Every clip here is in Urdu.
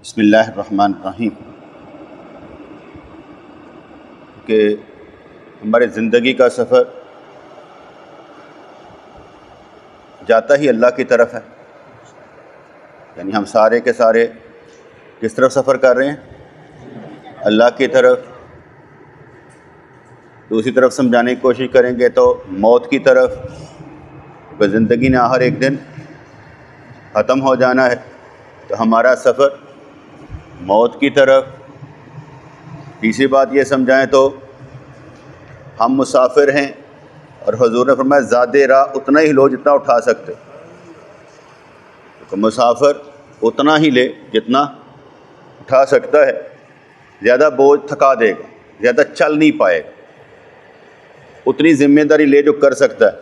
بسم اللہ الرحمن الرحیم کہ ہمارے زندگی کا سفر جاتا ہی اللہ کی طرف ہے، یعنی ہم سارے کے سارے کس طرف سفر کر رہے ہیں؟ اللہ کی طرف۔ دوسری طرف سمجھانے کی کوشش کریں گے تو موت کی طرف، کیونکہ زندگی نے ہر ایک دن ختم ہو جانا ہے، تو ہمارا سفر موت کی طرف۔ تیسری بات یہ سمجھائیں تو ہم مسافر ہیں، اور حضور نے فرمایا زیادہ راہ اتنا ہی لو جتنا اٹھا سکتے، تو مسافر اتنا ہی لے جتنا اٹھا سکتا ہے، زیادہ بوجھ تھکا دے گا، زیادہ چل نہیں پائے گا، اتنی ذمہ داری لے جو کر سکتا ہے۔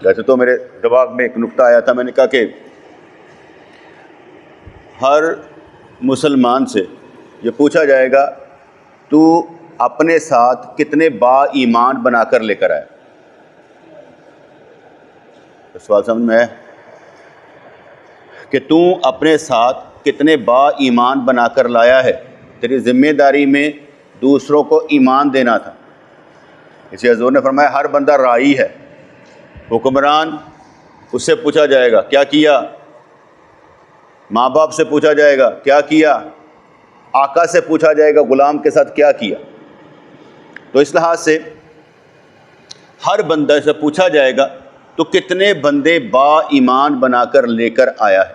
جیسے تو میرے دماغ میں ایک نکتہ آیا تھا، میں نے کہا کہ ہر مسلمان سے یہ پوچھا جائے گا تو اپنے ساتھ کتنے با ایمان بنا کر لے کر آیا؟ سوال سمجھ میں ہے کہ تو اپنے ساتھ کتنے با ایمان بنا کر لایا ہے؟ تیری ذمہ داری میں دوسروں کو ایمان دینا تھا۔ اسی حضور نے فرمایا ہر بندہ راعی ہے، حکمران اس سے پوچھا جائے گا کیا کیا، ماں باپ سے پوچھا جائے گا کیا کیا، آقا سے پوچھا جائے گا غلام کے ساتھ کیا کیا۔ تو اس لحاظ سے ہر بندہ سے پوچھا جائے گا تو کتنے بندے با ایمان بنا کر لے کر آیا ہے۔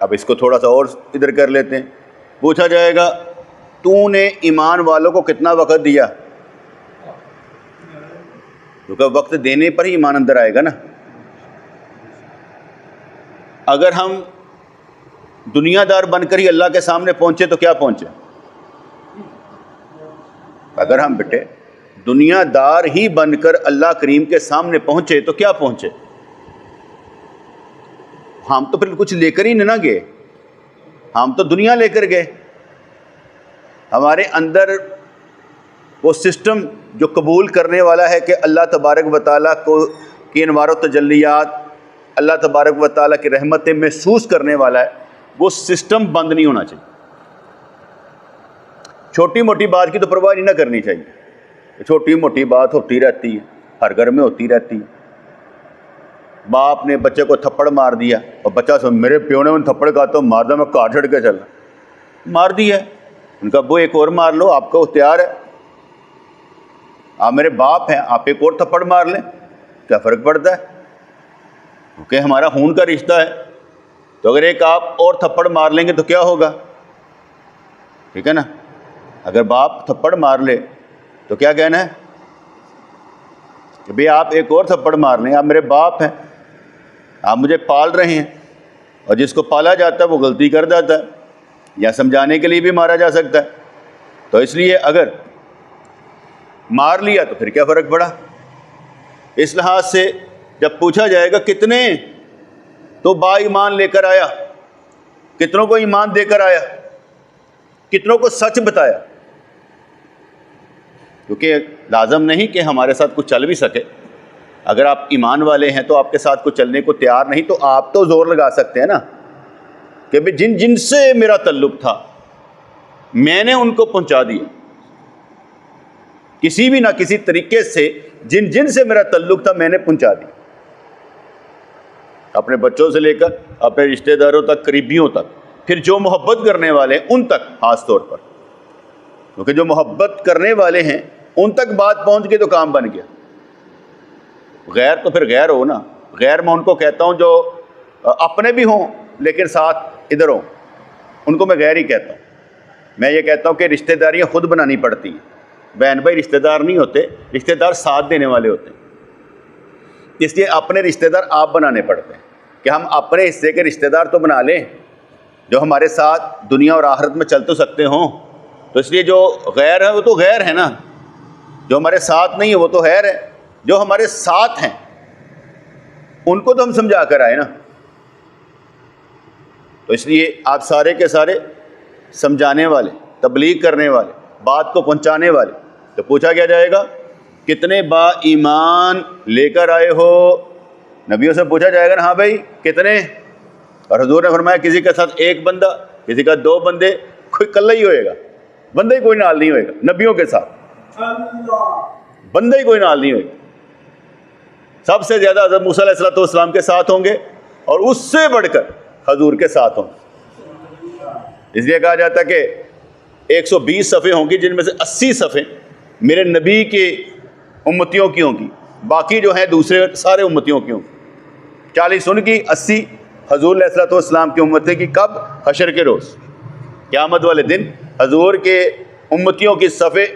اب اس کو تھوڑا سا اور ادھر کر لیتے ہیں، پوچھا جائے گا تو نے ایمان والوں کو کتنا وقت دیا، کیونکہ وقت دینے پر ہی ایمان اندر آئے گا نا۔ اگر ہم دنیا دار بن کر ہی اللہ کے سامنے پہنچے تو کیا پہنچے؟ اگر ہم بیٹے دنیا دار ہی بن کر اللہ کریم کے سامنے پہنچے تو کیا پہنچے؟ ہم تو پھر کچھ لے کر ہی نہ گئے، ہم تو دنیا لے کر گئے۔ ہمارے اندر وہ سسٹم جو قبول کرنے والا ہے کہ اللہ تبارک و تعالیٰ کی انوار و تجلیات، اللہ تبارک و تعالیٰ کی رحمتیں محسوس کرنے والا ہے، وہ سسٹم بند نہیں ہونا چاہیے۔ چھوٹی موٹی بات کی تو پرواہ نہیں نہ کرنی چاہیے، چھوٹی موٹی بات ہوتی رہتی ہے، ہر گھر میں ہوتی رہتی ہے۔ باپ نے بچے کو تھپڑ مار دیا اور بچہ سو میرے پیو نے تھپڑ کہا تو مار دیا، میں کار چھڑ کے چلا، مار دیا۔ ان کا ابو ایک اور مار لو، آپ کا اختیار ہے، آپ میرے باپ ہیں، آپ ایک اور تھپڑ مار لیں، کیا فرق پڑتا ہے؟ کیونکہ ہمارا خون کا رشتہ ہے، تو اگر ایک آپ اور تھپڑ مار لیں گے تو کیا ہوگا؟ ٹھیک ہے نا؟ اگر باپ تھپڑ مار لے تو کیا کہنا ہے کہ بھئی آپ ایک اور تھپڑ مار لیں، آپ میرے باپ ہیں، آپ مجھے پال رہے ہیں، اور جس کو پالا جاتا ہے وہ غلطی کر جاتا ہے، یا سمجھانے کے لیے بھی مارا جا سکتا ہے۔ تو اس لیے اگر مار لیا تو پھر کیا فرق پڑا؟ اس لحاظ سے جب پوچھا جائے گا کتنے تو با ایمان لے کر آیا، کتنوں کو ایمان دے کر آیا، کتنوں کو سچ بتایا، کیونکہ لازم نہیں کہ ہمارے ساتھ کچھ چل بھی سکے۔ اگر آپ ایمان والے ہیں تو آپ کے ساتھ کچھ چلنے کو تیار نہیں، تو آپ تو زور لگا سکتے ہیں نا کہ بھی جن جن سے میرا تعلق تھا میں نے ان کو پہنچا دیا، کسی بھی نہ کسی طریقے سے جن جن سے میرا تعلق تھا میں نے پہنچا دیا، اپنے بچوں سے لے کر اپنے رشتہ داروں تک، قریبیوں تک، پھر جو محبت کرنے والے ہیں ان تک خاص طور پر، کیونکہ جو محبت کرنے والے ہیں ان تک بات پہنچ کے تو کام بن گیا۔ غیر تو پھر غیر ہو نا، غیر میں ان کو کہتا ہوں جو اپنے بھی ہوں لیکن ساتھ ادھر ہوں، ان کو میں غیر ہی کہتا ہوں۔ میں یہ کہتا ہوں کہ رشتہ داریاں خود بنانی پڑتی ہیں، بہن بھائی رشتہ دار نہیں ہوتے، رشتہ دار ساتھ دینے والے ہوتے ہیں، اس لیے اپنے رشتہ دار آپ بنانے پڑتے ہیں کہ ہم اپنے حصے کے رشتہ دار تو بنا لیں جو ہمارے ساتھ دنیا اور آخرت میں چل تو سکتے ہوں۔ تو اس لیے جو غیر ہے وہ تو غیر ہے نا، جو ہمارے ساتھ نہیں ہے وہ تو غیر ہے، جو ہمارے ساتھ ہیں ان کو تو ہم سمجھا کر آئے نا۔ تو اس لیے آپ سارے کے سارے سمجھانے والے، تبلیغ کرنے والے، بات کو پہنچانے والے، تو پوچھا کیا جائے گا کتنے با ایمان لے کر آئے ہو؟ نبیوں سے پوچھا جائے گا نا، ہاں بھائی کتنے؟ اور حضور نے فرمایا کسی کے ساتھ ایک بندہ، کسی کا دو بندے، کوئی کلّا ہی ہوئے گا، بندہ ہی کوئی نال نہیں ہوئے گا۔ نبیوں کے ساتھ بندہ ہی کوئی نال نہیں ہوئے گا۔ سب سے زیادہ حضرت موسیٰ علیہ السلام کے ساتھ ہوں گے اور اس سے بڑھ کر حضور کے ساتھ ہوں گے۔ اس لیے کہا جاتا ہے کہ 120 صفحے ہوں گی جن میں سے 80 صفحے میرے نبی کے امتیوں کی ہوں گی، باقی جو ہیں دوسرے سارے امتیوں کی ہوں گی۔ 40 ان کی، 80 حضور علیہ السلام کی امتیں کی۔ کب؟ حشر کے روز، قیامت والے دن حضور کے امتیوں کی صفحے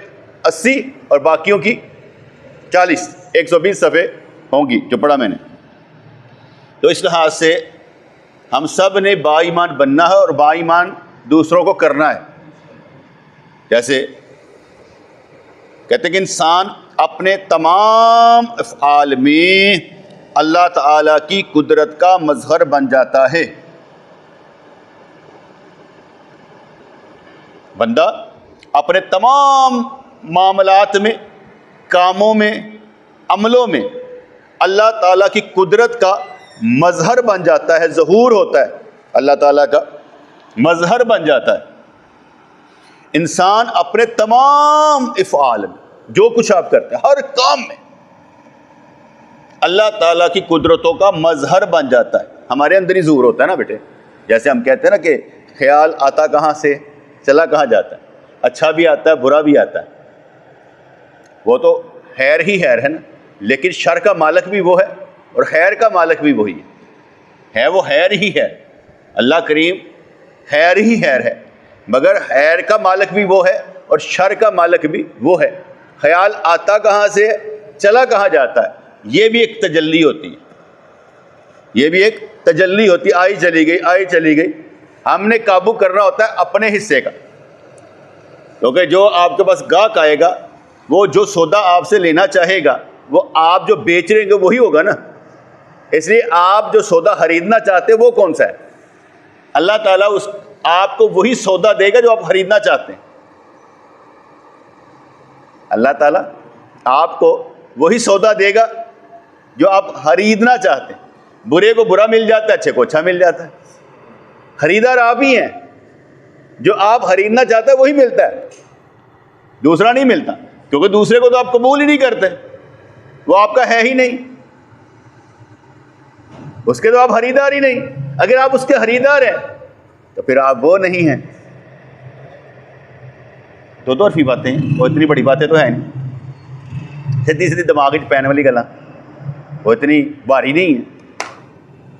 80 اور باقیوں کی 40، 120 صفحے ہوں گی جو پڑھا میں نے۔ تو اس لحاظ سے ہم سب نے با ایمان بننا ہے اور با ایمان دوسروں کو کرنا ہے۔ جیسے کہتے ہیں کہ انسان اپنے تمام افعال میں اللہ تعالیٰ کی قدرت کا مظہر بن جاتا ہے۔ بندہ اپنے تمام معاملات میں، کاموں میں، عملوں میں اللہ تعالیٰ کی قدرت کا مظہر بن جاتا ہے، ظہور ہوتا ہے، اللہ تعالیٰ کا مظہر بن جاتا ہے۔ انسان اپنے تمام افعال میں، جو کچھ آپ کرتے ہیں، ہر کام میں اللہ تعالیٰ کی قدرتوں کا مظہر بن جاتا ہے۔ ہمارے اندر ہی ظہور ہوتا ہے نا بیٹے، جیسے ہم کہتے ہیں نا کہ خیال آتا کہاں سے چلا کہاں جاتا ہے، اچھا بھی آتا ہے برا بھی آتا ہے، وہ تو خیر ہی خیر ہے نا، لیکن شر کا مالک بھی وہ ہے اور خیر کا مالک بھی وہی ہے وہ خیر ہی ہے۔ اللہ کریم خیر ہی خیر ہے، مگر خیر کا مالک بھی وہ ہے اور شر کا مالک بھی وہ ہے۔ خیال آتا کہاں سے چلا کہاں جاتا ہے، یہ بھی ایک تجلی ہوتی ہے، یہ بھی ایک تجلی ہوتی ہے، آئی چلی گئی آئی چلی گئی۔ ہم نے قابو کرنا ہوتا ہے اپنے حصے کا، کیونکہ جو آپ کے پاس گاہک آئے گا، وہ جو سودا آپ سے لینا چاہے گا، وہ آپ جو بیچ رہے گے وہی ہوگا نا۔ اس لیے آپ جو سودا خریدنا چاہتے ہیں وہ کون سا ہے؟ اللہ تعالیٰ آپ کو وہی سودا دے گا جو آپ خریدنا چاہتے ہیں۔ اللہ تعالیٰ آپ کو وہی سودا دے گا جو آپ خریدنا چاہتے ہیں۔ برے کو برا مل جاتا ہے، اچھے کو اچھا مل جاتا ہے۔ خریدار آپ ہی ہیں، جو آپ خریدنا چاہتے ہیں وہی ملتا ہے، دوسرا نہیں ملتا، کیونکہ دوسرے کو تو آپ قبول ہی نہیں کرتے، وہ آپ کا ہے ہی نہیں، اس کے تو آپ خریدار ہی نہیں۔ اگر آپ اس کے خریدار ہیں تو پھر آپ وہ نہیں ہیں۔ دو طرفی باتیں ہیں، وہ اتنی بڑی باتیں تو ہیں نہیں، سیدھی سیدھی دماغ پہن والی گلاں، وہ اتنی بھاری نہیں ہے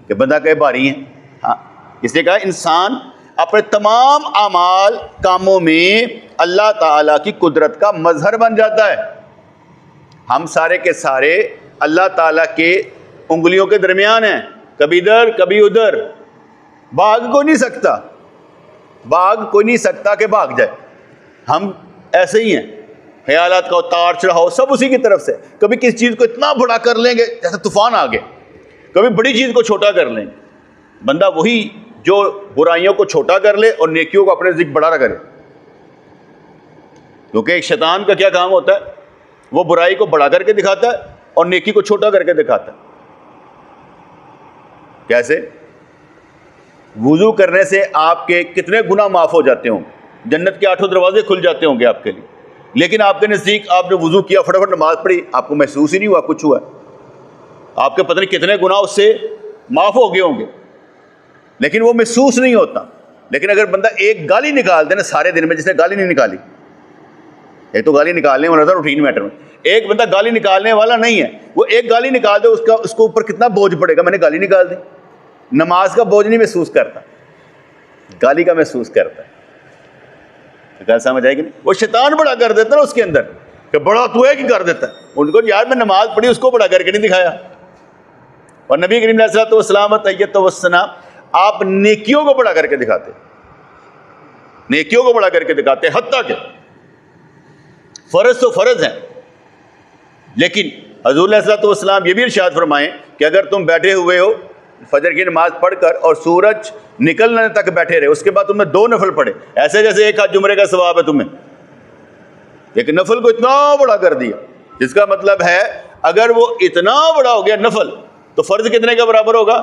کہ بندہ کہے بھاری ہیں۔ ہاں، اس نے کہا انسان اپنے تمام اعمال کاموں میں اللہ تعالیٰ کی قدرت کا مظہر بن جاتا ہے۔ ہم سارے کے سارے اللہ تعالیٰ کے انگلیوں کے درمیان ہیں، کبھی ادھر کبھی ادھر، بھاگ کوئی نہیں سکتا، بھاگ کوئی نہیں سکتا کہ بھاگ جائے۔ ہم ایسے ہی ہیں، خیالات کا اتار چڑھاؤ سب اسی کی طرف سے۔ کبھی کسی چیز کو اتنا بڑا کر لیں گے جیسے طوفان آ گئے، کبھی بڑی چیز کو چھوٹا کر لیں گے۔ بندہ وہی جو برائیوں کو چھوٹا کر لے اور نیکیوں کو اپنے ذکر بڑا کرے، کیونکہ ایک شیطان کا کیا کام ہوتا ہے؟ وہ برائی کو بڑا کر کے دکھاتا ہے اور نیکی کو چھوٹا کر کے دکھاتا ہے۔ کیسے؟ وضو کرنے سے آپ کے کتنے گناہ معاف ہو جاتے ہوں گے، جنت کے 8 دروازے کھل جاتے ہوں گے آپ کے لیے، لیکن آپ کے نزدیک آپ نے وضو کیا، فٹافٹ نماز پڑھی، آپ کو محسوس ہی نہیں ہوا کچھ ہوا، آپ کے پتہ نہیں کتنے گناہ اس سے معاف ہو گئے ہوں گے، لیکن وہ محسوس نہیں ہوتا۔ لیکن اگر بندہ ایک گالی نکال دے نا سارے دن میں، جس نے گالی نہیں نکالی، ایک تو گالی نکالنے والا تھا روٹین میٹر میں، ایک بندہ گالی نکالنے والا نہیں ہے، وہ ایک گالی نکال دے اس کو اوپر کتنا بوجھ پڑے گا، میں نے گالی نکال دی۔ نماز کا بوجھ نہیں محسوس کرتا، گالی کا محسوس کرتا ہے۔ کیا سمجھ آئے گی نہیں؟ وہ شیطان بڑا کر دیتا نا اس کے اندر، کہ بڑا تو ہے کہ کر دیتا ہے ان کو، یار میں نماز پڑھی اس کو بڑا کر کے نہیں دکھایا۔ اور نبی کریم علیہ الصلوۃ والسلام تحیۃ والثناء آپ نیکیوں کو بڑا کر کے دکھاتے، نیکیوں کو بڑا کر کے دکھاتے، حتیٰ کہ فرض تو فرض ہیں، لیکن حضور علیہ الصلوۃ والسلام یہ بھی ارشاد فرمائیں کہ اگر تم بیٹھے ہوئے ہو فجر کی نماز پڑھ کر اور سورج نکلنے تک بیٹھے رہے، اس کے بعد تم نے 2 نفل پڑھے، ایسے جیسے ایک جمعے کا ثواب ہے تمہیں، ایک نفل کو اتنا بڑا کر دیا، جس کا مطلب ہے اگر وہ اتنا بڑا ہو گیا نفل تو فرض کتنے کا برابر ہوگا؟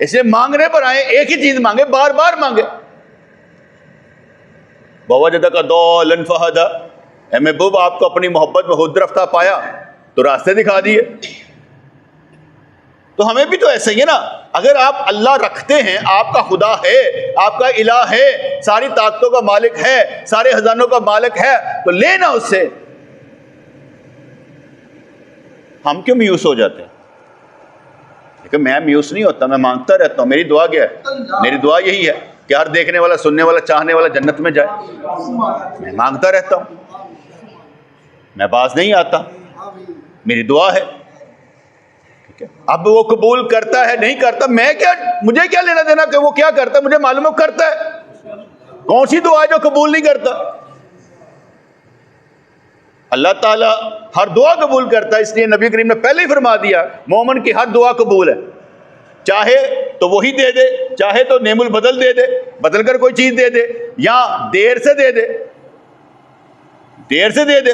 اس لیے مانگنے پر آئے ایک ہی چیز مانگے، بار بار مانگے. وَوَجَدَكَ ضَالًّا فَهَدَىٰ، اے محبوب آپ کو اپنی محبت میں خود رفتہ پایا تو راستے دکھا دیے. تو ہمیں بھی تو ایسا ہی ہے نا. اگر آپ اللہ رکھتے ہیں، آپ کا خدا ہے، آپ کا الہ ہے، ساری طاقتوں کا مالک ہے، سارے خزانوں کا مالک ہے، تو لینا اس سے. ہم کیوں میوس ہو جاتے ہیں؟ لیکن میں میوس نہیں ہوتا، میں مانگتا رہتا ہوں. میری دعا کیا ہے؟ میری دعا یہی ہے کہ ہر دیکھنے والا، سننے والا، چاہنے والا جنت میں جائے. میں مانگتا رہتا ہوں، میں باز نہیں آتا، میری دعا ہے. اب وہ قبول کرتا ہے نہیں کرتا، میں کیا، مجھے کیا لینا دینا کہ وہ کیا کرتا ہے؟ مجھے معلوم ہے کرتا ہے. کون سی دعا ہے جو قبول نہیں کرتا؟ اللہ تعالیٰ ہر دعا قبول کرتا ہے. اس لیے نبی کریم نے پہلے ہی فرما دیا مومن کی ہر دعا قبول ہے. چاہے تو وہی دے دے، چاہے تو نعم البدل دے دے، بدل کر کوئی چیز دے دے، یا دیر سے دے دے، دیر سے دے دے،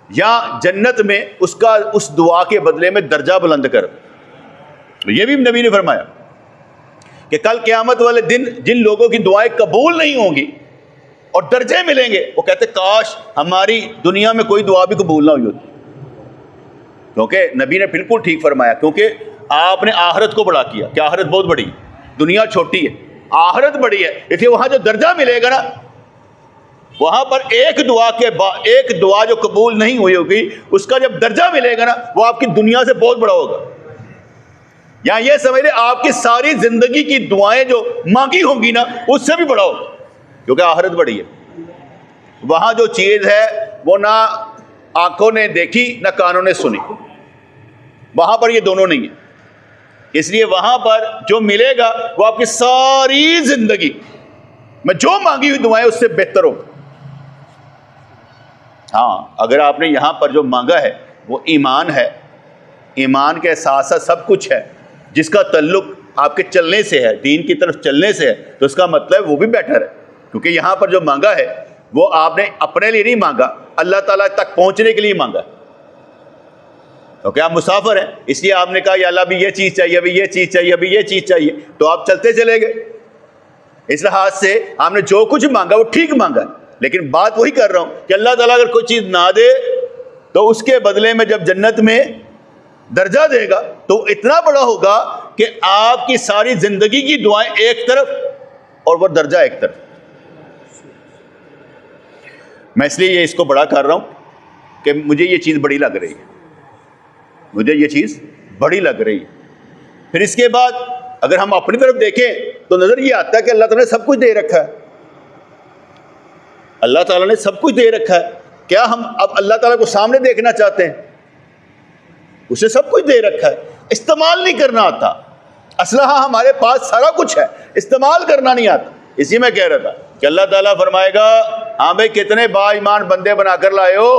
یا جنت میں اس کا اس دعا کے بدلے میں درجہ بلند کر. یہ بھی نبی نے فرمایا کہ کل قیامت والے دن جن لوگوں کی دعائیں قبول نہیں ہوں گی اور درجے ملیں گے، وہ کہتے کاش ہماری دنیا میں کوئی دعا بھی قبول نہ ہوئی ہوتی. کیونکہ نبی نے بالکل ٹھیک فرمایا، کیونکہ آپ نے آخرت کو بڑا کیا کہ آخرت بہت بڑی ہے، دنیا چھوٹی ہے، آخرت بڑی ہے. اس لیے وہاں جو درجہ ملے گا نا، وہاں پر ایک دعا کے بعد ایک دعا جو قبول نہیں ہوئی ہوگی، اس کا جب درجہ ملے گا نا، وہ آپ کی دنیا سے بہت بڑا ہوگا. یا یہ سمجھ لیں آپ کی ساری زندگی کی دعائیں جو مانگی ہوں گی نا، اس سے بھی بڑا ہوگا، کیونکہ آخرت بڑی ہے. وہاں جو چیز ہے وہ نہ آنکھوں نے دیکھی نہ کانوں نے سنی، وہاں پر یہ دونوں نہیں ہیں. اس لیے وہاں پر جو ملے گا وہ آپ کی ساری زندگی میں جو مانگی ہوئی دعائیں اس سے بہتر ہوگا. ہاں، اگر آپ نے یہاں پر جو مانگا ہے وہ ایمان ہے، ایمان کے ساتھ ساتھ سب کچھ ہے جس کا تعلق آپ کے چلنے سے ہے، دین کی طرف چلنے سے ہے، تو اس کا مطلب وہ بھی بیٹر ہے. کیونکہ یہاں پر جو مانگا ہے وہ آپ نے اپنے لیے نہیں مانگا، اللہ تعالیٰ تک پہنچنے کے لیے مانگا. کیونکہ آپ مسافر ہیں، اس لیے آپ نے کہا یا اللہ ابھی یہ چیز چاہیے، ابھی یہ چیز چاہیے، ابھی یہ چیز چاہیے، تو آپ چلتے چلے گئے. اس لحاظ سے آپ نے جو کچھ مانگا وہ ٹھیک مانگا. لیکن بات وہی کر رہا ہوں کہ اللہ تعالیٰ اگر کوئی چیز نہ دے تو اس کے بدلے میں جب جنت میں درجہ دے گا تو اتنا بڑا ہوگا کہ آپ کی ساری زندگی کی دعائیں ایک طرف اور وہ درجہ ایک طرف. میں اس لیے یہ اس کو بڑا کر رہا ہوں کہ مجھے یہ چیز بڑی لگ رہی ہے، مجھے یہ چیز بڑی لگ رہی ہے. پھر اس کے بعد اگر ہم اپنی طرف دیکھیں تو نظر یہ آتا ہے کہ اللہ تعالیٰ نے سب کچھ دے رکھا ہے. اللہ تعالیٰ نے سب کچھ دے رکھا ہے. کیا ہم اب اللہ تعالیٰ کو سامنے دیکھنا چاہتے ہیں؟ اسے سب کچھ دے رکھا ہے، استعمال نہیں کرنا آتا. اسلحہ ہمارے پاس سارا کچھ ہے، استعمال کرنا نہیں آتا. اسی میں کہہ رہا تھا کہ اللہ تعالیٰ فرمائے گا ہاں بھائی کتنے با ایمان بندے بنا کر لائے ہو،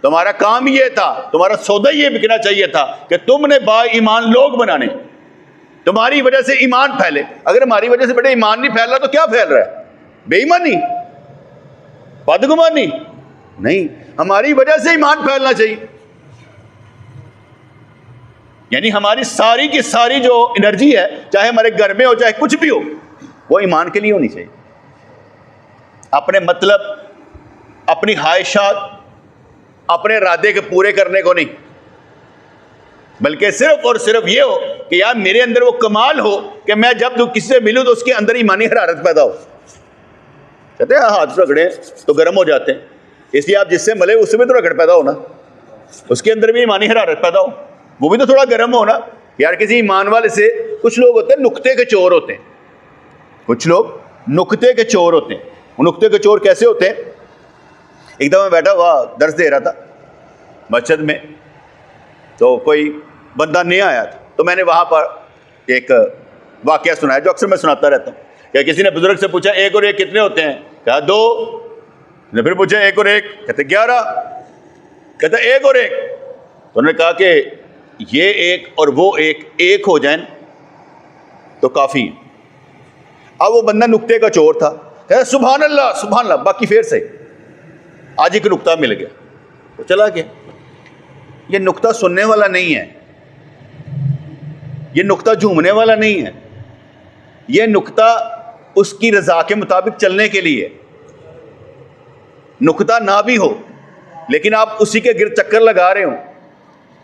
تمہارا کام یہ تھا، تمہارا سودا یہ بکنا چاہیے تھا کہ تم نے با ایمان لوگ بنانے، تمہاری وجہ سے ایمان پھیلے. اگر ہماری وجہ سے بیٹے ایمان نہیں پھیل رہا تو کیا پھیل رہا ہے؟ بے ایمانی، بدگمانی نہیں، ہماری وجہ سے ایمان پھیلنا چاہیے. یعنی ہماری ساری کی ساری جو انرجی ہے، چاہے ہمارے گھر میں ہو چاہے کچھ بھی ہو، وہ ایمان کے لیے ہونی چاہیے. اپنے مطلب، اپنی خواہشات، اپنے ارادے کے پورے کرنے کو نہیں، بلکہ صرف اور صرف یہ ہو کہ یار میرے اندر وہ کمال ہو کہ میں جب کسی سے ملوں تو اس کے اندر ایمانی حرارت پیدا ہو. کہتے ہیں ہاتھ رگڑے تو گرم ہو جاتے ہیں، اس لیے آپ جس سے ملے اس میں تو رگڑ پیدا ہونا، اس کے اندر بھی ایمانی حرارت پیدا ہو، وہ بھی تو تھوڑا گرم ہونا. یار کسی ایمان والے سے کچھ لوگ ہوتے ہیں نقطے کے چور ہوتے ہیں، کچھ لوگ نقطے کے چور ہوتے ہیں. وہ نقطے کے چور کیسے ہوتے ہیں؟ ایک دفعہ میں بیٹھا ہوا درس دے رہا تھا مسجد میں، تو کوئی بندہ نیا آیا تھا، تو میں نے وہاں پر ایک واقعہ سنایا جو اکثر میں سناتا رہتا ہوں. کہ کسی نے بزرگ سے پوچھا ایک اور ایک کتنے ہوتے ہیں؟ کہا 2. نے پھر پوچھا ایک اور ایک؟ کہتے 11. کہتا ایک اور ایک. تو انہوں نے کہا کہ یہ ایک اور وہ ایک ہو جائیں تو کافی ہے. اب وہ بندہ نقطے کا چور تھا، کہتا سبحان اللہ سبحان اللہ، باقی پھر سے آج ایک نقطہ مل گیا، تو چلا گیا. یہ نقطہ سننے والا نہیں ہے، یہ نقطہ جھومنے والا نہیں ہے، یہ نقطہ اس کی رضا کے مطابق چلنے کے لیے۔ نقطہ نہ بھی ہو لیکن آپ اسی کے گرد چکر لگا رہے ہوں،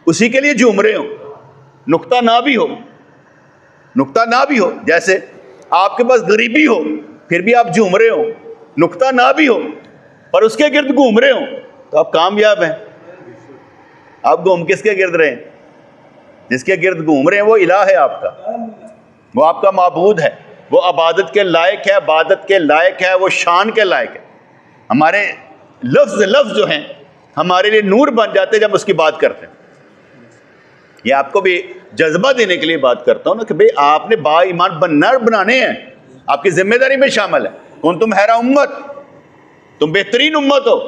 اسی کے لیے جھوم رہے ہوں، نقطہ نہ بھی ہو، نقطہ نہ بھی ہو، جیسے آپ کے پاس غریبی ہو پھر بھی آپ جھوم رہے ہو، نقطہ نہ بھی ہو پر اس کے گرد گھوم رہے ہوں، تو آپ کامیاب ہیں۔ آپ گھوم کس کے گرد رہے ہیں؟ جس کے گرد گھوم رہے ہیں وہ الہ ہے آپ کا، وہ آپ کا معبود ہے، وہ عبادت کے لائق ہے، عبادت کے لائق ہے، وہ شان کے لائق ہے۔ ہمارے لفظ جو ہیں ہمارے لیے نور بن جاتے ہیں جب اس کی بات کرتے ہیں۔ یہ آپ کو بھی جذبہ دینے کے لیے بات کرتا ہوں نا کہ بھئی آپ نے با ایمان بنانے ہیں، آپ کی ذمہ داری میں شامل ہے۔ کون تم خیر امت، تم بہترین امت ہو۔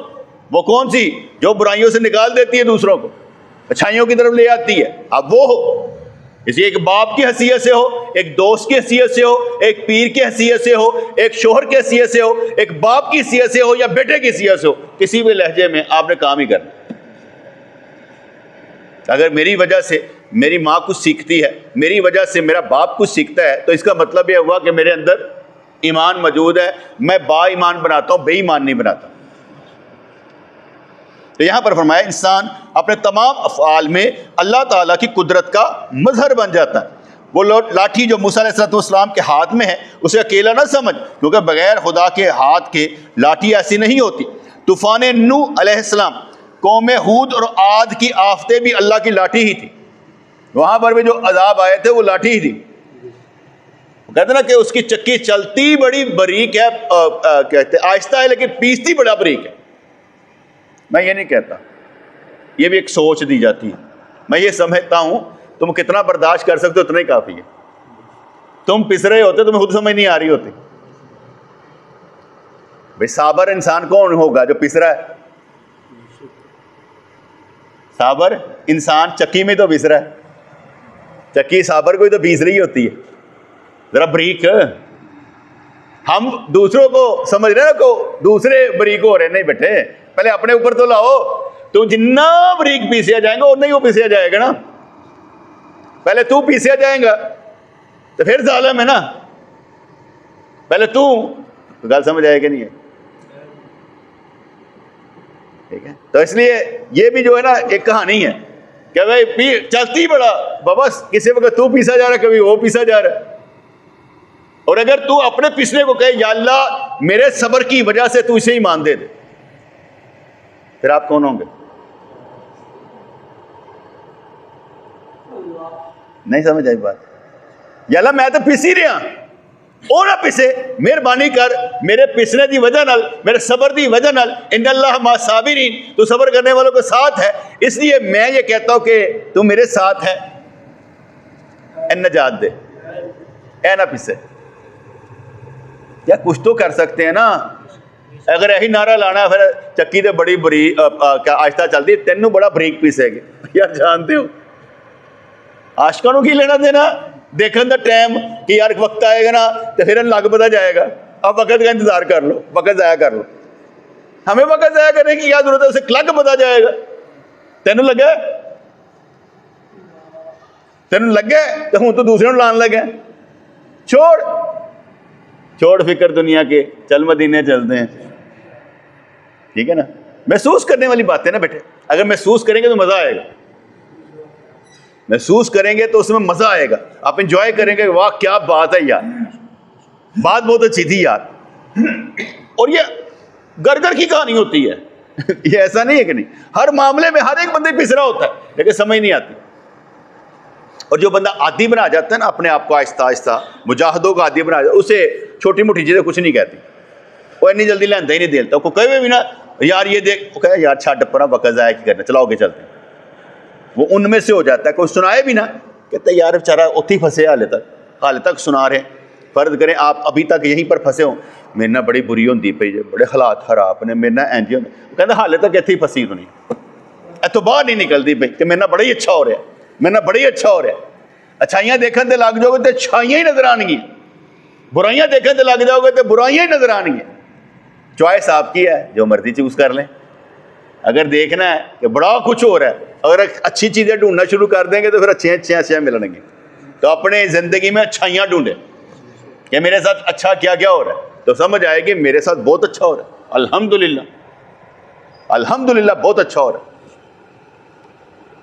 وہ کون سی؟ جو برائیوں سے نکال دیتی ہے دوسروں کو، اچھائیوں کی طرف لے آتی ہے۔ اب وہ ہو، اسی ایک باپ کی حیثیت سے ہو، ایک دوست کی حیثیت سے ہو، ایک پیر کی حیثیت سے ہو، ایک شوہر کی حیثیت سے ہو، ایک باپ کی حیثیت سے ہو یا بیٹے کی حیثیت سے ہو، کسی بھی لہجے میں آپ نے کام ہی کرنا۔ اگر میری وجہ سے میری ماں کچھ سیکھتی ہے، میری وجہ سے میرا باپ کچھ سیکھتا ہے، تو اس کا مطلب یہ ہوا کہ میرے اندر ایمان موجود ہے، میں با ایمان بناتا ہوں، بے ایمان نہیں بناتا۔ تو یہاں پر فرمایا انسان اپنے تمام افعال میں اللہ تعالیٰ کی قدرت کا مظہر بن جاتا ہے۔ وہ لاٹھی جو موسیٰ علیہ السلام کے ہاتھ میں ہے اسے اکیلا نہ سمجھ، کیونکہ بغیر خدا کے ہاتھ کے لاٹھی ایسی نہیں ہوتی۔ طوفان نوح علیہ السلام، قوم ہود اور عاد کی آفتیں بھی اللہ کی لاٹھی ہی تھی، وہاں پر بھی جو عذاب آئے تھے وہ لاٹھی ہی تھی۔ کہتے نا کہ اس کی چکی چلتی بڑی باریک ہے، کہتے آہستہ ہے لیکن پیستی بڑا باریک ہے۔ میں یہ نہیں کہتا، یہ بھی ایک سوچ دی جاتی ہے۔ میں یہ سمجھتا ہوں تم کتنا برداشت کر سکتے ہو اتنا ہی کافی ہے۔ تم پس رہے ہوتے تمہیں خود سمجھ نہیں آ رہی ہوتی۔ بھئی صابر انسان کون ہوگا جو پس رہا ہے؟ صابر انسان چکی میں تو پس رہا ہے، چکی صابر کو ہی تو پیس رہی ہوتی ہے۔ ذرا بریک، ہم دوسروں کو سمجھ رہے ہیں کہ دوسرے بریک ہو رہے، نہیں بیٹھے پہلے اپنے اوپر تو لاؤ۔ تو جتنا بریک پیسیا جائیں گا اتنا ہی وہ پیسیا جائے گا نا۔ پہلے تو پیسیا جائیں گا تو پھر ظالم ہے نا، پہلے تو گل سمجھ آئے گا نہیں ہے، ٹھیک ہے؟ تو اس لیے یہ بھی جو ہے نا ایک کہانی ہے کہ بھائی چلتی بڑا بابا، کسی وقت تو پیسا جا رہا ہے، کبھی وہ پیسا جا رہا ہے۔ اور اگر تو اپنے پسنے کو کہے یا اللہ میرے صبر کی وجہ سے تو اسے ایمان دے دے، پھر آپ کون ہوں گے؟ نہیں سمجھ آئی بات؟ یا اللہ میں تو پس ہی رہا، او نہ پسے، مہربانی کر میرے پسنے دی وجہ نال، میرے صبر دی وجہ نال، ان اللہ مع صابرین، تو صبر کرنے والوں کے ساتھ ہے، اس لیے میں یہ کہتا ہوں کہ تو میرے ساتھ ہے، اے نجات دے، اے نہ پسے۔ کیا کچھ تو کر سکتے ہیں نا؟ اگر یہی نعرہ لانا پھر چکی تے بڑی بریک آہستہ چلتی، تینوں بڑا بریک پیسے گی یار، جانتے ہو عاشقاں نوں کی لینا دینا دیکھن دا ٹائم کہ یار وقت آئے گا نا تو پھر لگ پتا جائے گا، اب وقت کا انتظار کر لو، وقت ضائع کر لو۔ ہمیں وقت ضائع کرنے کی کیا ضرورت ہے؟ اسے لگ پتا جائے گا۔ تینوں لگا، تینوں لگا تو ہوں تو دوسرے لان لگا، چھوڑ فکر دنیا کے، چل مدینے چلتے ہیں، ٹھیک ہے نا؟ محسوس کرنے والی بات ہے نا بیٹے، اگر محسوس کریں گے تو مزہ آئے گا، محسوس کریں گے تو اس میں مزہ آئے گا، آپ انجوائے کریں گے، واہ کیا بات ہے یار، بات بہت اچھی تھی یار۔ اور یہ گھر کی کہانی ہوتی ہے یہ ایسا نہیں ہے کہ نہیں، ہر معاملے میں ہر ایک بندے پس رہا ہوتا ہے لیکن سمجھ نہیں آتی۔ اور جو بندہ عادی بنا جاتا ہے نا اپنے آپ کو، آہستہ آہستہ مجاہدوں کا عادی بنا جاتا ہے، اسے چھوٹی موٹی چیزیں کچھ نہیں کہتی، وہ اتنی جلدی لینا ہی نہیں دیتا، کو کہے بھی نا یار یہ دیکھ، وہ کہے یار چھاڑ پرا وقت ضائع کی کرنا، چلاؤ کے چلتے ہیں۔ وہ ان میں سے ہو جاتا ہے، کوئی سنائے بھی نا کہتے یار بیچارہ اتھی پھنسے، حال تک سنا رہے ہیں۔ فرض کریں آپ ابھی تک یہیں پر پھنسے ہوں، میرے نہ بڑی بری ہوندی پئی جے، بڑے حالات خراب نے، میرے نہ اینج ہوں، کہتے حال تک اتھی پھنسی تو نہیں، تو باہر نہیں نکلتی پئی کہ میرے نہ بڑا ہی اچھا ہو رہا ہے، میرے نہ بڑا ہی اچھا ہو رہا ہے۔ اچھائیاں دیکھن تے لگ جاؤ گے تو اچھائیاں ہی نظر آن گیا، برائیاں دیکھن تے لگ جاؤ گے تو برائیاں ہی نظر آن گیا۔ چوائس آپ کی ہے، جو مرضی چوز کر لیں۔ اگر دیکھنا ہے کہ بڑا کچھ ہو رہا ہے، اگر اچھی چیزیں ڈھونڈنا شروع کر دیں گے تو پھر اچھے ملیں گے، تو اپنے زندگی میں اچھائیاں ڈھونڈے کہ میرے ساتھ اچھا کیا کیا ہو رہا ہے، تو سمجھ آئے کہ میرے ساتھ بہت اچھا ہو رہا ہے، الحمدللہ الحمدللہ بہت اچھا ہو رہا ہے.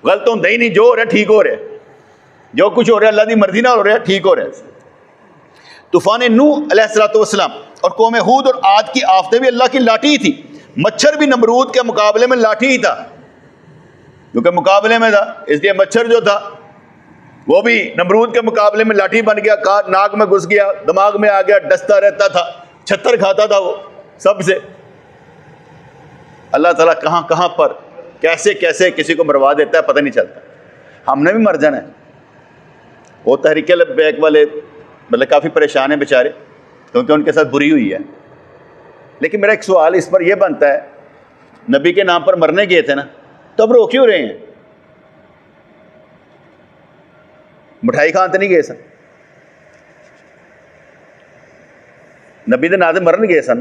غلط ہوتا ہی نہیں، جو ہو رہا ہے ٹھیک ہو رہا ہے، جو کچھ ہو رہا ہے اللہ کی مرضی نہ ہو رہا ہے ٹھیک ہو رہا ہے. طوفان نوح علیہ السلام اور قوم ہود اور عاد کی آفتیں بھی اللہ کی لاٹھی ہی تھی. مچھر بھی نمرود کے مقابلے میں لاٹھی ہی تھا، کیونکہ مقابلے میں تھا اس لیے مچھر جو تھا وہ بھی نمرود کے مقابلے میں لاٹھی بن گیا، ناک میں گھس گیا، دماغ میں آ گیا، ڈستا رہتا تھا، چھتر کھاتا تھا وہ سب سے. اللہ تعالیٰ کہاں کہاں پر کیسے کیسے کسی کو مروا دیتا ہے پتہ نہیں چلتا. ہم نے بھی مر جانا ہے. وہ تحریک لبیک والے مطلب کافی پریشان ہیں بیچارے، کیونکہ ان کے ساتھ بری ہوئی ہے. لیکن میرا ایک سوال اس پر یہ بنتا ہے، نبی کے نام پر مرنے گئے تھے نا، تو اب رو کیوں رہے ہیں؟ مٹھائی کھان تو نہیں گئے سن، نبی دے نام سے مرن گئے سن،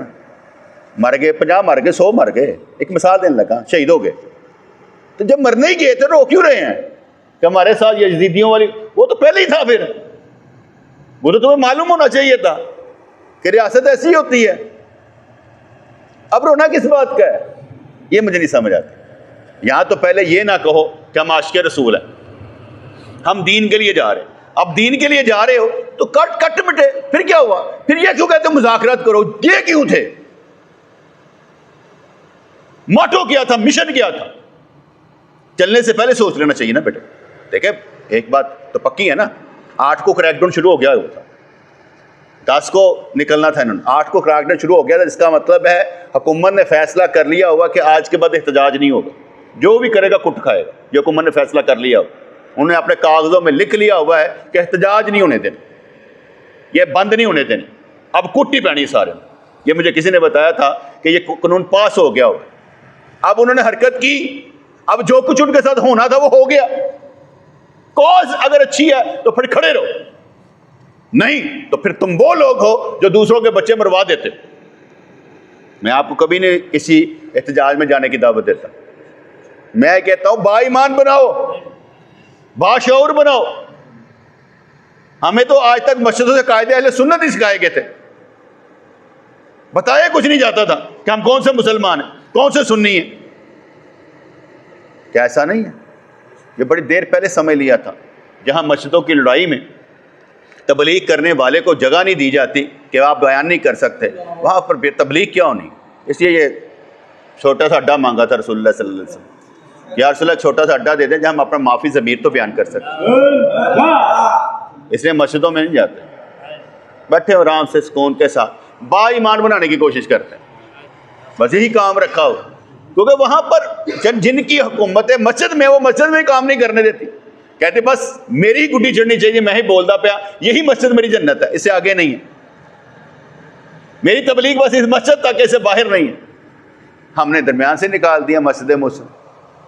مر گئے 50 مر گئے 100 مر گئے، ایک مثال دینے لگا، شہید ہو گئے. تو جب مرنے ہی گئے تھے رو کیوں رہے ہیں کہ ہمارے ساتھ یزیدیوں والی؟ وہ تو پہلے ہی تھا، پھر وہ تو تمہیں معلوم ہونا چاہیے تھا کہ ریاست ایسی ہوتی ہے. اب رونا کس بات کا ہے یہ مجھے نہیں سمجھ آتا. یہاں تو پہلے یہ نہ کہو کہ ہم عاشق رسول ہیں، ہم دین کے لیے جا رہے ہیں. اب دین کے لیے جا رہے ہو تو کٹ مٹے، پھر کیا ہوا؟ پھر یہ کیوں کہتے ہو مذاکرات کرو؟ یہ کیوں تھے؟ موٹو کیا تھا، مشن کیا تھا؟ چلنے سے پہلے سوچ لینا چاہیے نا بیٹے. دیکھیں ایک بات تو پکی ہے نا، 8 کو کریک ڈاؤن شروع ہو گیا ہوتا، 10 کو نکلنا تھا انہوں نے، 8 کو کریک ڈاؤن شروع ہو گیا تھا. اس کا مطلب ہے حکومت نے فیصلہ کر لیا ہوا کہ آج کے بعد احتجاج نہیں ہوگا، جو بھی کرے گا کٹ کھائے گا. یہ حکومت نے فیصلہ کر لیا ہوا، انہوں نے اپنے کاغذوں میں لکھ لیا ہوا ہے کہ احتجاج نہیں ہونے دینا، یہ بند نہیں ہونے دینا، اب کٹ ہی پینی سارے. یہ مجھے کسی نے بتایا تھا کہ یہ قانون پاس ہو گیا ہو. اب انہوں نے حرکت کی، اب جو کچھ ان کے ساتھ ہونا تھا وہ ہو گیا. کاز اگر اچھی ہے تو پھر کھڑے رہو، نہیں تو پھر تم وہ لوگ ہو جو دوسروں کے بچے مروا دیتے. میں آپ کو کبھی نہیں کسی احتجاج میں جانے کی دعوت دیتا. میں کہتا ہوں با ایمان بناؤ، باشعور بناؤ. ہمیں تو آج تک مسجدوں سے قاعدے اہل سنت ہی سکھائے گئے تھے، بتایا کچھ نہیں جاتا تھا کہ ہم کون سے مسلمان ہیں، کون سے سنی ہیں. کیا ایسا نہیں ہے؟ یہ بڑی دیر پہلے سمجھ لیا تھا. جہاں مسجدوں کی لڑائی میں تبلیغ کرنے والے کو جگہ نہیں دی جاتی کہ آپ بیان نہیں کر سکتے، وہاں پر بے تبلیغ کیا ہونی. اس لیے یہ چھوٹا سا اڈا مانگا تھا رسول اللہ صلی اللہ علیہ وسلم، یا رسول اللہ چھوٹا سا اڈا دے دیں جہاں ہم اپنا معافی ضمیر تو بیان کر سکتے. اس لیے مسجدوں میں نہیں جاتے، بیٹھے آرام سے سکون کے ساتھ با ایمان بنانے کی کوشش کرتے ہیں. بس یہی کام رکھا ہو، کیونکہ وہاں پر جن کی حکومت ہے مسجد میں، وہ مسجد میں کام نہیں کرنے دیتی. کہتے بس میری ہی گڈی چڑھنی چاہیے، میں ہی بولتا پیا، یہی مسجد میری جنت ہے، اس سے آگے نہیں ہے. میری تبلیغ بس اس مسجد تک، اس سے باہر نہیں ہے. ہم نے درمیان سے نکال دیا مسجد مسلم.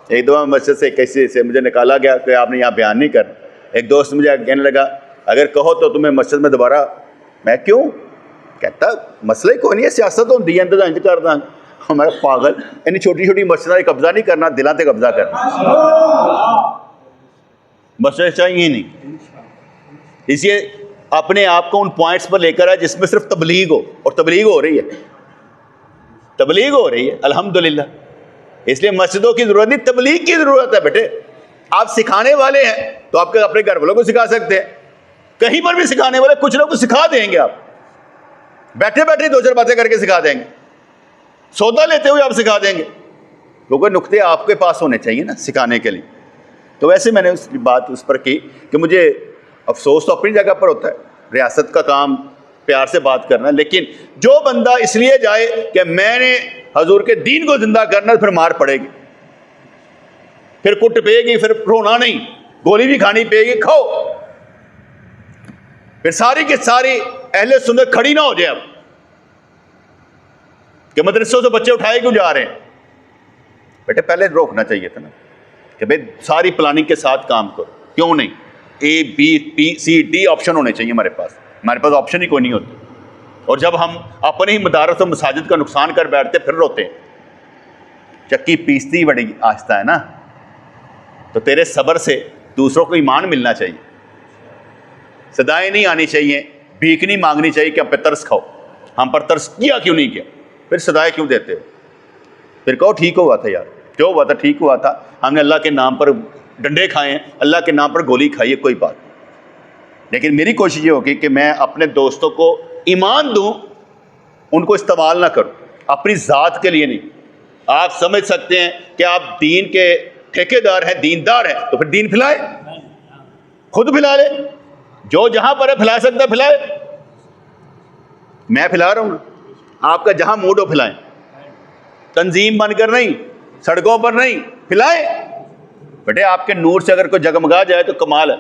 ایک دو مسجد سے کیسے سے مجھے نکالا گیا کہ آپ نے یہاں بیان نہیں کرنا. ایک دوست مجھے کہنے لگا اگر کہو تو تمہیں مسجد میں دوبارہ. میں کیوں؟ کہتا مسئلہ ہی کوئی نہیں ہے، سیاست ہوتی ہے، انتظام کر دیں. ہمارا پاگل، یعنی چھوٹی چھوٹی مسجدیں قبضہ نہیں کرنا، دلوں سے قبضہ کرنا. مسئلہ چاہیے نہیں. اس لیے اپنے آپ کو ان پوائنٹس پر لے کر آئے جس میں صرف تبلیغ ہو، اور تبلیغ ہو رہی ہے، تبلیغ ہو رہی ہے الحمدللہ. اس لیے مسجدوں کی ضرورت نہیں، تبلیغ کی ضرورت ہے. بیٹے آپ سکھانے والے ہیں تو آپ اپنے گھر والوں کو سکھا سکتے ہیں، کہیں پر بھی سکھانے والے کچھ لوگ کو سکھا دیں گے. آپ بیٹھے بیٹھے 2-4 باتیں کر کے سکھا دیں گے، سودا لیتے ہوئے آپ سکھا دیں گے، کیونکہ نقطے آپ کے پاس ہونے چاہیے نا سکھانے کے لیے. تو ویسے میں نے بات اس پر کی کہ مجھے افسوس تو اپنی جگہ پر ہوتا ہے، ریاست کا کام پیار سے بات کرنا، لیکن جو بندہ اس لیے جائے کہ میں نے حضور کے دین کو زندہ کرنا، پھر مار پڑے گی، پھر کٹ پے گی، پھر رونا نہیں، گولی بھی کھانی پے گی، کھاؤ. پھر ساری کی ساری اہل سنت کھڑی نہ ہو جائے اب کہ مدرسوں سے بچے اٹھائے کیوں جا رہے ہیں. بیٹے پہلے روکنا چاہیے تھا نا کہ بھائی ساری پلاننگ کے ساتھ کام کرو. کیوں نہیں؟ A B P C D option ہونے چاہیے ہمارے پاس. ہمارے پاس آپشن ہی کوئی نہیں ہوتی. اور جب ہم اپنے ہی مدارس و مساجد کا نقصان کر بیٹھتے پھر روتے ہیں. چکی پیستی بڑی آہستہ ہے نا، تو تیرے صبر سے دوسروں کو ایمان ملنا چاہیے. صدائیں نہیں آنی چاہیے، بھیک نہیں مانگنی چاہیے کہ ہم پہ ترس کھاؤ، ہم پر ترس کیا کیوں نہیں کیا، پھر صدائیں کیوں دیتے ہو؟ پھر کہو ٹھیک ہوا تھا یار، جو ہوا تھا ٹھیک ہوا تھا، ہم نے اللہ کے نام پر ڈنڈے کھائے ہیں، اللہ کے نام پر گولی کھائی ہے، کوئی بات نہیں۔ لیکن میری کوشش یہ ہوگی کہ میں اپنے دوستوں کو ایمان دوں، ان کو استعمال نہ کروں، اپنی ذات کے لیے نہیں۔ آپ سمجھ سکتے ہیں کہ آپ دین کے ٹھیکے دار ہیں، دیندار ہیں، تو پھر دین پھیلائے، خود پھیلا لے، جو جہاں پر ہے پھیلا سکتا ہے پھیلائے۔ میں پھیلا رہا ہوں، آپ کا جہاں موڈ ہو پھیلائیں، تنظیم بن کر نہیں، سڑکوں پر نہیں، پھیلائیں۔ بیٹے آپ کے نور سے اگر کوئی جگمگا جائے تو کمال ہے۔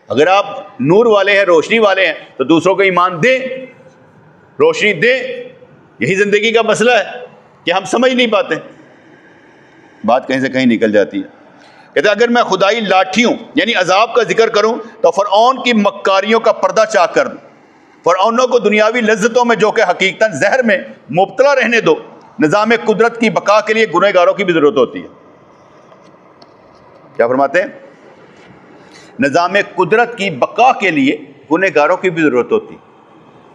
اگر آپ نور والے ہیں، روشنی والے ہیں، تو دوسروں کو ایمان دیں، روشنی دیں۔ یہی زندگی کا مسئلہ ہے کہ ہم سمجھ نہیں پاتے، بات کہیں سے کہیں نکل جاتی ہے۔ کہتے اگر میں خدائی لاٹھی ہوں یعنی عذاب کا ذکر کروں تو فرعون کی مکاریوں کا پردہ چاک کر دوں، فرعونوں کو دنیاوی لذتوں میں جو کہ حقیقتاً زہر میں مبتلا رہنے دو۔ نظام قدرت کی بقا کے لیے گنہ گاروں کی بھی ضرورت ہوتی ہے۔ کیا فرماتے ہیں؟ نظام قدرت کی بقا کے لیے گنہ گاروں کی بھی ضرورت ہوتی ہے۔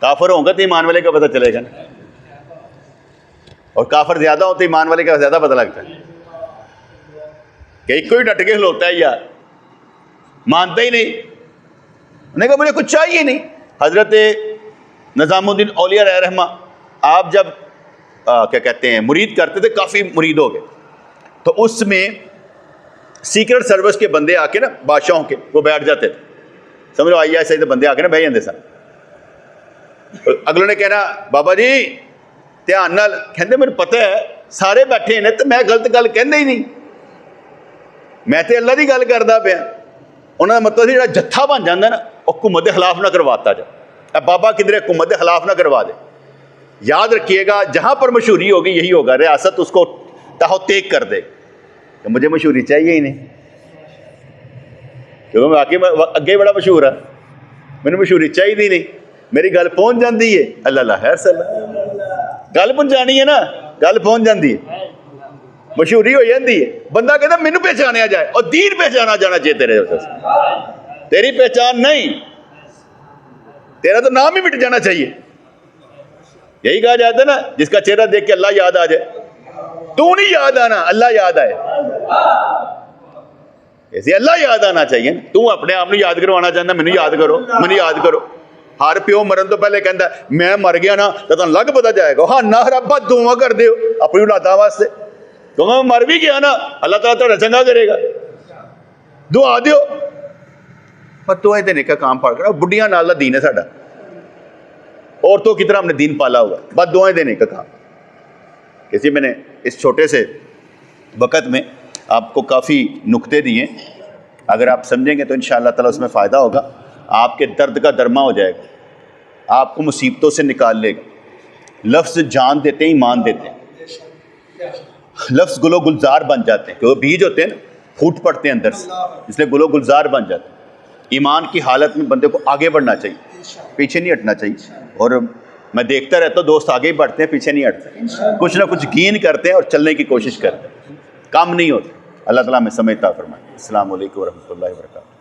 کافر ہوں گا تو ایمان والے کا پتہ چلے گا نا، اور کافر زیادہ ہوتے ایمان والے کا زیادہ پتہ لگتا ہے کہ ایک کوئی ڈٹ کے کھلوتا ہے یار، مانتا ہی نہیں، انہوں نے کہا مجھے کچھ چاہیے نہیں۔ حضرت نظام الدین اولیاء علیہ رحمہ آپ جب کیا کہتے ہیں مرید کرتے تھے، کافی مرید ہو گئے، تو اس میں سیکرٹ سروس کے بندے آ کے نا، بادشاہوں کے، وہ بیٹھ جاتے تھے، سمجھو آئی ایسے بندے آ کے نا بہ جاندے سن۔ اگلوں نے کہنا بابا جی دھیان نال، کہندے مجھے پتہ ہے سارے بیٹھے ہیں تو میں غلط گل کہندا ہی نہیں، میں تے اللہ دی گل کردا پیا۔ انہاں دا مطلب سی جڑا جتھا بن جاندا نا، حکومت دے خلاف نہ کرواتا جا، اے بابا کدھر حکومت دے خلاف نہ کروا دے۔ یاد رکھیے گا جہاں پر مشہوری ہوگی یہی ہوگا، ریاست اس کو تہو تیک کر دے کہ مجھے مشہوری چاہیے ہی نہیں، کیونکہ میں واقعی اگے بڑا مشہور ہے، مجھے مشہوری چاہیے نہیں، میری گل پہنچ جاندی ہے، اللہ اللہ خیر صلی، گل پہنچانی ہے نا، گل پہنچ جاندی ہے، مشہوری ہو جاندی ہے، بندہ کہتا مینوں پہچانیا جائے، اور دین پہچانا جانا چاہیے تیرے سے، تیری پہچان نہیں، تیرا تو نام ہی مٹ جانا چاہیے۔ یہی کہا جاتا ہے نا جس کا چہرہ دیکھ کے اللہ یاد آ جائے، تو نہیں یاد آنا، اللہ یاد آئے، ایسے اللہ یاد آنا چاہیے۔ تو اپنے آپ یاد کروانا چاہتا مینوں یاد کرو، مینوں یاد کرو۔ ہر پیو مرن تو پہلے کہندا میں مر گیا نا تو تانوں لگ پتا جائے گا، ہاں نہ ربا دعا کر دیو اپنی اولاداں واسطے، کیونکہ میں مر بھی گیا نا اللہ تعالیٰ تہاڈا چنگا کرے گا، دعا دیو۔ پر دعائیں دینے کا کام پڑ کر بڈھیاں نال دین ہے ساڈا، عورتوں کی طرح ہم نے دین پالا ہوا، بس دعائیں دینے کا کام۔ کسی میں نے اس چھوٹے سے وقت میں آپ کو کافی نکتے دیے، اگر آپ سمجھیں گے تو انشاءاللہ تعالیٰ اس میں فائدہ ہوگا، آپ کے درد کا درما ہو جائے گا، آپ کو مصیبتوں سے نکال لے گا۔ لفظ جان دیتے ہیں، ایمان دیتے ہیں، لفظ گل و گلزار بن جاتے ہیں، کیونکہ بیج ہوتے ہیں نا پھوٹ پڑتے ہیں اندر سے، اس لیے گل و گلزار بن جاتے ہیں۔ ایمان کی حالت میں بندے کو آگے بڑھنا چاہیے، پیچھے نہیں ہٹنا چاہیے، اور میں دیکھتا رہتا ہوں دوست آگے ہی بڑھتے ہیں، پیچھے نہیں ہٹتے، کچھ نہ کچھ گین کرتے ہیں اور چلنے کی کوشش کرتے ہیں، کام نہیں ہوتے۔ اللہ تعالیٰ ہمیں سمجھتا فرمائے۔ السلام علیکم ورحمۃ اللہ وبرکاتہ۔